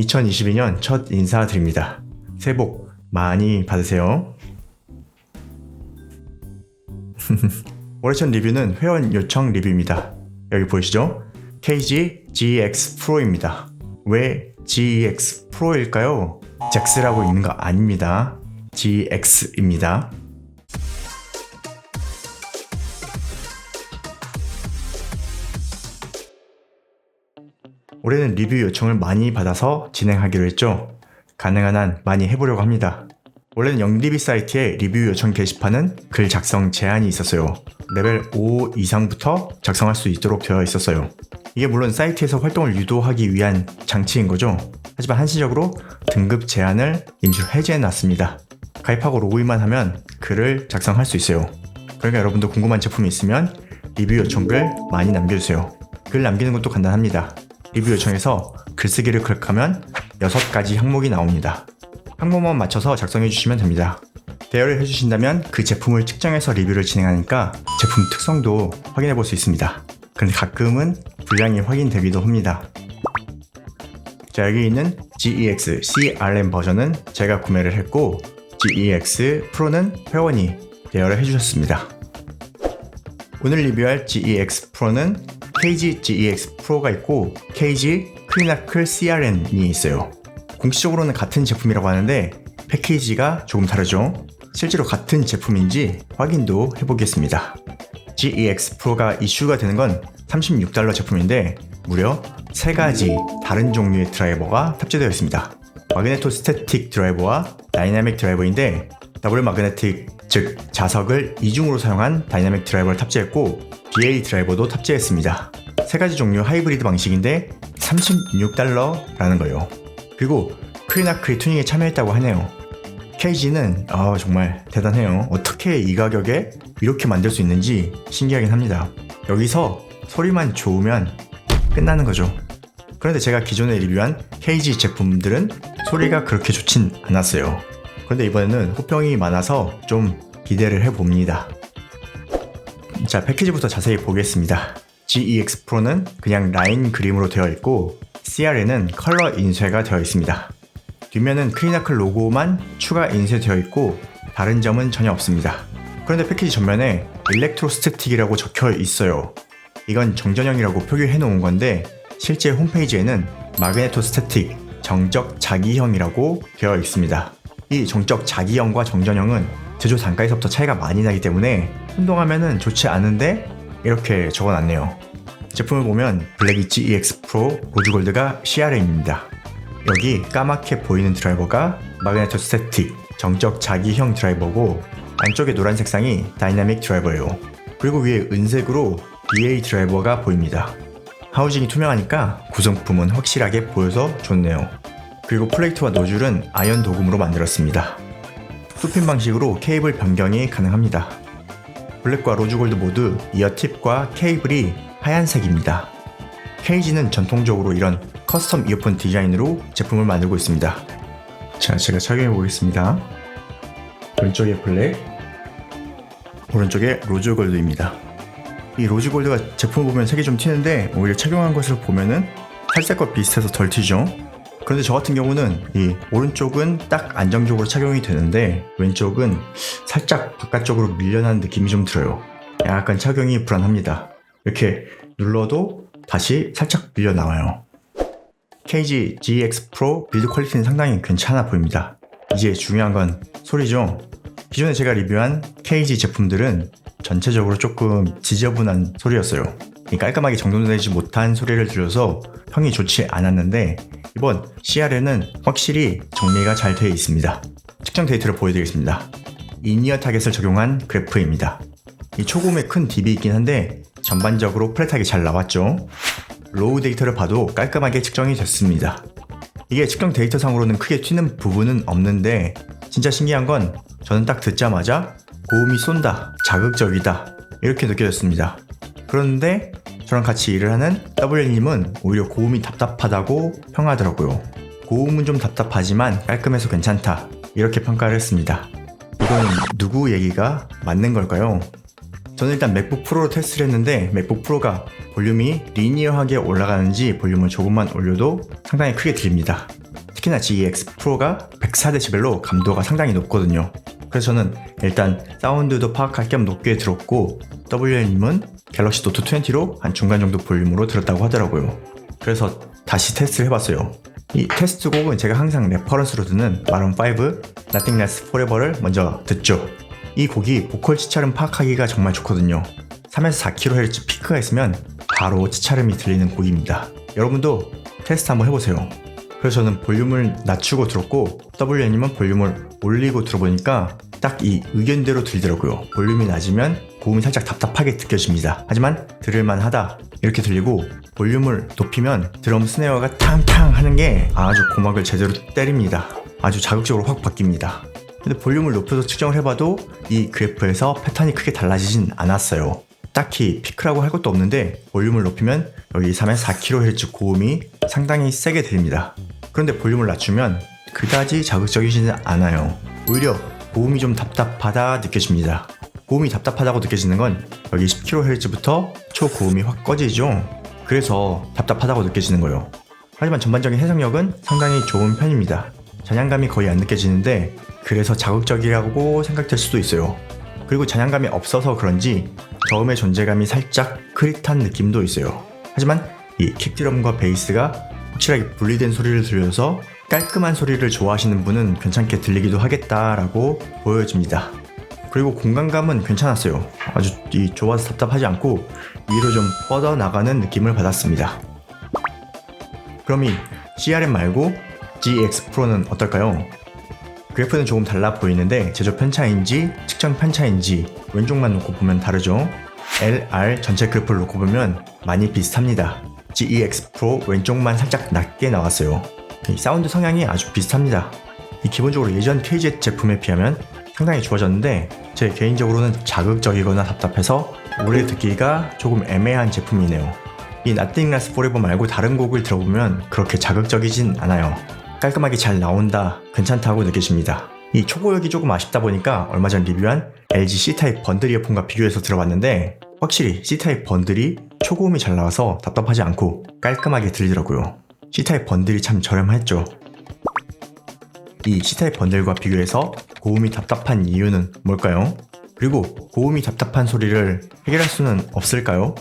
2022년 첫 인사드립니다. 새해 복 많이 받으세요. 올해 첫 리뷰는 회원 요청 리뷰입니다. 여기 보이시죠? KG GX 프로입니다. 왜 GX 프로일까요? 잭스라고 있는 거 아닙니다. GX입니다. 올해는 리뷰 요청을 많이 받아서 진행하기로 했죠. 가능한 한 많이 해보려고 합니다. 원래는 영리뷰 사이트에 리뷰 요청 게시판은 글 작성 제한이 있었어요. 레벨 5 이상부터 작성할 수 있도록 되어 있었어요. 이게 물론 사이트에서 활동을 유도하기 위한 장치인 거죠. 하지만 한시적으로 등급 제한을 임시로 해제해놨습니다. 가입하고 로그인만 하면 글을 작성할 수 있어요. 그러니까 여러분도 궁금한 제품이 있으면 리뷰 요청 글 많이 남겨주세요. 글 남기는 것도 간단합니다. 리뷰 요청에서 글쓰기를 클릭하면 6가지 항목이 나옵니다. 항목만 맞춰서 작성해 주시면 됩니다. 대여를 해주신다면 그 제품을 측정해서 리뷰를 진행하니까 제품 특성도 확인해 볼 수 있습니다. 그런데 가끔은 분량이 확인되기도 합니다. 자, 여기 있는 GEX CRM 버전은 제가 구매를 했고 GEX 프로는 회원이 대여를 해주셨습니다. 오늘 리뷰할 GEX 프로는 KG GEX 프로가 있고 KG 크리나클 CRM이 있어요. 공식적으로는 같은 제품이라고 하는데 패키지가 조금 다르죠. 실제로 같은 제품인지 확인도 해보겠습니다. GEX 프로가 이슈가 되는 건 $36 제품인데 무려 3가지 다른 종류의 드라이버가 탑재되어 있습니다. 마그네토 스태틱 드라이버와 다이나믹 드라이버인데 더블 마그네틱, 즉 자석을 이중으로 사용한 다이나믹 드라이버를 탑재했고 BA 드라이버도 탑재했습니다. 3가지 종류 하이브리드 방식인데 $36라는 거예요. 그리고 크리나클이 투닝에 참여했다고 하네요. KG는 정말 대단해요. 어떻게 이 가격에 이렇게 만들 수 있는지 신기하긴 합니다. 여기서 소리만 좋으면 끝나는 거죠. 그런데 제가 기존에 리뷰한 KG 제품들은 소리가 그렇게 좋진 않았어요. 그런데 이번에는 호평이 많아서 좀 기대를 해봅니다. 자, 패키지부터 자세히 보겠습니다. GEX 프로는 그냥 라인 그림으로 되어 있고 CR에는 컬러 인쇄가 되어 있습니다. 뒷면은 크리나클 로고만 추가 인쇄되어 있고 다른 점은 전혀 없습니다. 그런데 패키지 전면에 일렉트로스태틱이라고 적혀 있어요. 이건 정전형이라고 표기해 놓은 건데 실제 홈페이지에는 마그네토 스태틱 정적 자기형이라고 되어 있습니다. 이 정적 자기형과 정전형은 제조 단가에서부터 차이가 많이 나기 때문에 혼동하면은 좋지 않은데 이렇게 적어놨네요. 제품을 보면 블랙이 GEX 프로, 로즈골드가 CRM입니다. 여기 까맣게 보이는 드라이버가 마그네토 스태틱 정적 자기형 드라이버고 안쪽에 노란 색상이 다이나믹 드라이버예요. 그리고 위에 은색으로 BA 드라이버가 보입니다. 하우징이 투명하니까 구성품은 확실하게 보여서 좋네요. 그리고 플레이트와 노즐은 아연 도금으로 만들었습니다. 쏘핀 방식으로 케이블 변경이 가능합니다. 블랙과 로즈골드 모두 이어 팁과 케이블이 하얀색입니다. KG는 전통적으로 이런 커스텀 이어폰 디자인으로 제품을 만들고 있습니다. 자, 제가 착용해 보겠습니다. 왼쪽에 블랙, 오른쪽에 로즈골드입니다. 이 로즈골드가 제품을 보면 색이 좀 튀는데 오히려 착용한 것을 보면은 살색과 비슷해서 덜 튀죠. 그런데 저 같은 경우는 이 오른쪽은 딱 안정적으로 착용이 되는데 왼쪽은 살짝 바깥쪽으로 밀려나는 느낌이 좀 들어요. 약간 착용이 불안합니다. 이렇게 눌러도 다시 살짝 밀려 나와요. KG GEX 프로 빌드 퀄리티는 상당히 괜찮아 보입니다. 이제 중요한 건 소리죠. 기존에 제가 리뷰한 KG 제품들은 전체적으로 조금 지저분한 소리였어요. 깔끔하게 정돈되지 못한 소리를 들려서 평이 좋지 않았는데 이번 CR에는 확실히 정리가 잘 되어 있습니다. 측정 데이터를 보여드리겠습니다. 인이어 타겟을 적용한 그래프입니다. 이 초고음에 큰 딥이 있긴 한데 전반적으로 플랫하게 잘 나왔죠. 로우 데이터를 봐도 깔끔하게 측정이 됐습니다. 이게 측정 데이터 상으로는 크게 튀는 부분은 없는데 진짜 신기한 건 저는 딱 듣자마자 고음이 쏜다, 자극적이다 이렇게 느껴졌습니다. 그런데 저랑 같이 일을 하는 WL님은 오히려 고음이 답답하다고 평하더라고요. 고음은 좀 답답하지만 깔끔해서 괜찮다 이렇게 평가를 했습니다. 이건 누구 얘기가 맞는 걸까요? 저는 일단 맥북 프로로 테스트를 했는데 맥북 프로가 볼륨이 리니어하게 올라가는지 볼륨을 조금만 올려도 상당히 크게 들립니다. 특히나 GEX 프로가 104dB로 감도가 상당히 높거든요. 그래서 저는 일단 사운드도 파악할 겸 높게 들었고, WL님은 갤럭시 노트 20로 한 중간 정도 볼륨으로 들었다고 하더라고요. 그래서 다시 테스트를 해봤어요. 이 테스트 곡은 제가 항상 레퍼런스로 듣는 마룬 5 Nothing Lasts Forever를 먼저 듣죠. 이 곡이 보컬 치찰음 파악하기가 정말 좋거든요. 3에서 4kHz 피크가 있으면 바로 치찰음이 들리는 곡입니다. 여러분도 테스트 한번 해보세요. 그래서 저는 볼륨을 낮추고 들었고, WN님은 볼륨을 올리고 들어보니까 딱 이 의견대로 들리더라고요. 볼륨이 낮으면 고음이 살짝 답답하게 느껴집니다. 하지만 들을만하다 이렇게 들리고, 볼륨을 높이면 드럼 스네어가 탕탕 하는 게 아주 고막을 제대로 때립니다. 아주 자극적으로 확 바뀝니다. 근데 볼륨을 높여서 측정을 해봐도 이 그래프에서 패턴이 크게 달라지진 않았어요. 딱히 피크라고 할 것도 없는데 볼륨을 높이면 여기 3에서 4kHz 고음이 상당히 세게 들립니다. 그런데 볼륨을 낮추면 그다지 자극적이지는 않아요. 오히려 고음이 좀 답답하다 느껴집니다. 고음이 답답하다고 느껴지는 건 여기 10kHz부터 초고음이 확 꺼지죠. 그래서 답답하다고 느껴지는 거예요. 하지만 전반적인 해석력은 상당히 좋은 편입니다. 잔향감이 거의 안 느껴지는데 그래서 자극적이라고 생각될 수도 있어요. 그리고 잔향감이 없어서 그런지 저음의 존재감이 살짝 흐릿한 느낌도 있어요. 하지만 이 킥드럼과 베이스가 확실하게 분리된 소리를 들려서 깔끔한 소리를 좋아하시는 분은 괜찮게 들리기도 하겠다라고 보여집니다. 그리고 공간감은 괜찮았어요. 아주 좁아서 답답하지 않고 위로 좀 뻗어나가는 느낌을 받았습니다. 그럼 이 CRM 말고 GEX 프로는 어떨까요? 그래프는 조금 달라 보이는데 제조 편차인지 측정 편차인지 왼쪽만 놓고 보면 다르죠. LR 전체 그래프를 놓고 보면 많이 비슷합니다. GEX 프로 왼쪽만 살짝 낮게 나왔어요. 이 사운드 성향이 아주 비슷합니다. 이 기본적으로 예전 KZ 제품에 비하면 상당히 좋아졌는데 제 개인적으로는 자극적이거나 답답해서 오래 듣기가 조금 애매한 제품이네요. 이 Nothing Lasts Forever 말고 다른 곡을 들어보면 그렇게 자극적이진 않아요. 깔끔하게 잘 나온다, 괜찮다고 느껴집니다. 이 초고역이 조금 아쉽다 보니까 얼마 전 리뷰한 LG C타입 번들 이어폰과 비교해서 들어봤는데 확실히 C타입 번들이 초고음이 잘 나와서 답답하지 않고 깔끔하게 들리더라고요. C타입 번들이 참 저렴했죠. 이 C타입 번들과 비교해서 고음이 답답한 이유는 뭘까요? 그리고 고음이 답답한 소리를 해결할 수는 없을까요?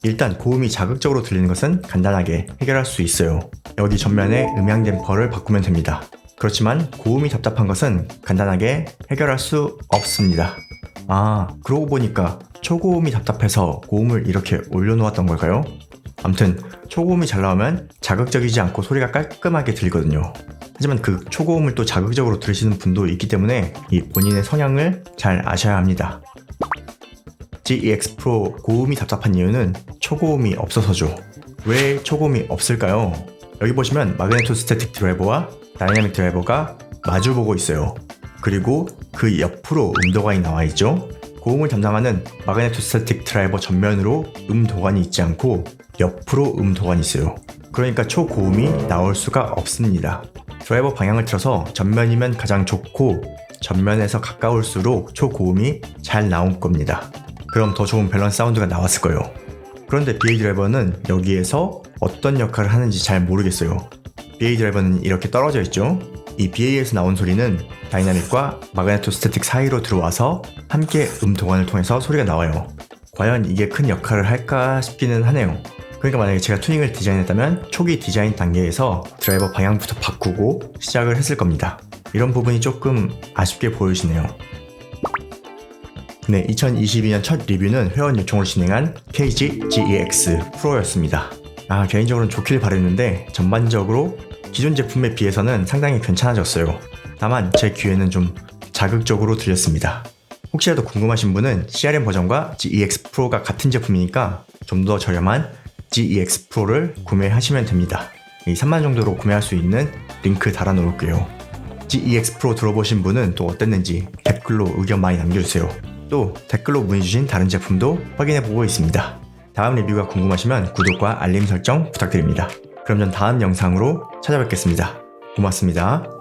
일단 고음이 자극적으로 들리는 것은 간단하게 해결할 수 있어요. 여기 전면에 음향 댐퍼를 바꾸면 됩니다. 그렇지만 고음이 답답한 것은 간단하게 해결할 수 없습니다. 그러고 보니까 초고음이 답답해서 고음을 이렇게 올려놓았던 걸까요? 아무튼 초고음이 잘 나오면 자극적이지 않고 소리가 깔끔하게 들리거든요. 하지만 그 초고음을 또 자극적으로 들으시는 분도 있기 때문에 이 본인의 성향을 잘 아셔야 합니다. GEX 프로 고음이 답답한 이유는 초고음이 없어서죠. 왜 초고음이 없을까요? 여기 보시면 마그네토 스태틱 드라이버와 다이나믹 드라이버가 마주보고 있어요. 그리고 그 옆으로 음도관이 나와 있죠. 고음을 담당하는 마그네토 스태틱 드라이버 전면으로 음도관이 있지 않고 옆으로 음도관이 있어요. 그러니까 초고음이 나올 수가 없습니다. 드라이버 방향을 틀어서 전면이면 가장 좋고 전면에서 가까울수록 초고음이 잘 나올 겁니다. 그럼 더 좋은 밸런스 사운드가 나왔을 거예요. 그런데 BA 드라이버는 여기에서 어떤 역할을 하는지 잘 모르겠어요. BA 드라이버는 이렇게 떨어져 있죠. 이 BA에서 나온 소리는 다이나믹과 마그네토 스태틱 사이로 들어와서 함께 음도관을 통해서 소리가 나와요. 과연 이게 큰 역할을 할까 싶기는 하네요. 그러니까 만약에 제가 튜닝을 디자인했다면 초기 디자인 단계에서 드라이버 방향부터 바꾸고 시작을 했을 겁니다. 이런 부분이 조금 아쉽게 보여지네요. 네, 2022년 첫 리뷰는 회원 요청으로 진행한 KG GEX 프로였습니다. 개인적으로는 좋길 바랬는데 전반적으로 기존 제품에 비해서는 상당히 괜찮아졌어요. 다만 제 귀에는 좀 자극적으로 들렸습니다. 혹시라도 궁금하신 분은 CRM 버전과 GEX 프로가 같은 제품이니까 좀 더 저렴한 GEX 프로를 구매하시면 됩니다. 이 3만 정도로 구매할 수 있는 링크 달아 놓을게요. GEX 프로 들어보신 분은 또 어땠는지 댓글로 의견 많이 남겨주세요. 또 댓글로 문의주신 다른 제품도 확인해보고 있습니다. 다음 리뷰가 궁금하시면 구독과 알림 설정 부탁드립니다. 그럼 전 다음 영상으로 찾아뵙겠습니다. 고맙습니다.